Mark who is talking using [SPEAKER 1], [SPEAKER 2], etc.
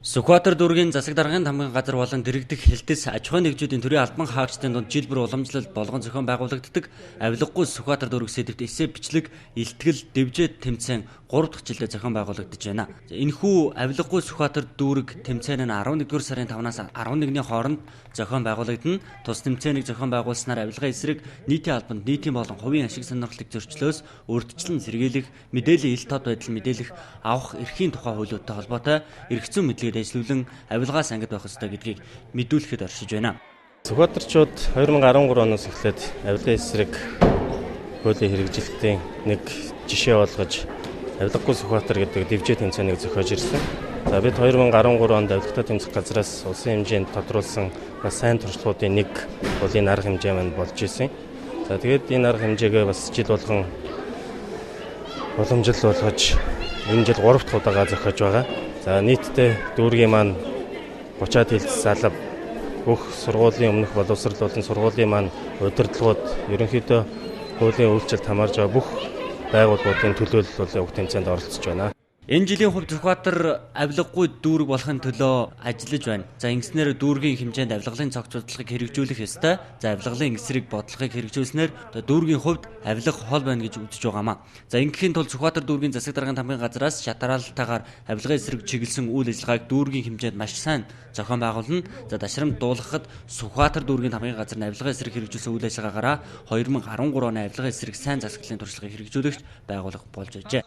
[SPEAKER 1] Сүхбаатар дүүргийн засаг даргын тамгын газар болон дэргэдэх хэлтэс аж ахуйн нэгжүүдийн төрийн албан хаагчдын дунд жил бүр уламжлалт болгон зохион байгуулагддаг авилгагүй Сүхбаатар дүүрэг сэдвт эсээ бичлэг илтгэл дэвжээ тэмцээн 3 дахь жилдээ зохион байгуулагдаж байна. Энэхүү авилгагүй Сүхбаатар дүүрэг тэмцээн нь 11-р сарын 5-наас 11-ний хооронд зохион байгуулагдана. Тус тэмцээнийг зохион байгуулснаар авилгын эсрэг нийтийн албанд нийтийн болон хувийн ашиг сонирхлыг зөрчлөөс урьдчилан сэргийлэх, мэдээллийн ил тод байдал мэдээлэх авах эрхийн тухай хуулиудтай холбоотой эрх зүйн мэдлэгийг ажиллуулан авилгаас ангид байх ёстой гэдгийг мэдүүлэхэд оршиж байна.
[SPEAKER 2] Сүхбаатарчууд 2013 оноос эхлээд авилгын эсрэг хуулийн хэрэгжилтийн нэг жишээ болгож авилгагүй Сүхбаатар гэдэг дэвжээ тэмцээнийг зохиож ирсэн. За бид 2013 онд авилгатай тэмцэх газраас улсын хэмжээнд тодруулсан бас сайн туршлагуудын нэг бол энэ арга хэмжээ маань болж исэн. За тэгээд энэ арга хэмжээгээ бас жил болгон уламжлал болгож энэ жил 3 дахь удаага зохиож байгаа. За нийтдээ дүүргийн маань 30-аад хэлтс залав бүх сургуулийн өмнөх боловсролын сургуулийн маань удирдлагууд ерөнхийдөө хуулийн үйлчлэлд хамаарж байгаа бүх байгууллагуудын төлөөлөл бол уг тэмцээнд оролцож байна. Энэ жилийн хувьд
[SPEAKER 1] Сүхбаатар авилгагүй дүүрэг болохын төлөө ажиллаж байна. За ингэснээр дүүргийн хэмжээнд авилгалын цогц бодлогыг хэрэгжүүлэх ёстой. За авилгалын эсрэг бодлогыг хэрэгжүүлснээр дүүргийн хувьд авилга хол байна гэж үзэж байгаамаа. За ингэхийн тулд Сүхбаатар дүүргийн засаг даргын тамгын газраас шатараалтайгаар авилгын эсрэг чиглэсэн үйл ажиллагааг дүүргийн хэмжээнд маш сайн зохион байгуулна. За дашрамд дуулгахад Сүхбаатар дүүргийн тамгын газар нь авилгын эсрэг хэрэгжүүлсэн үйл ажиллагаагаараа 2013 оны авилгын эсрэг сайн засаглалын туршлагыг хэрэгжүүлэгч байгуулах болж байжээ.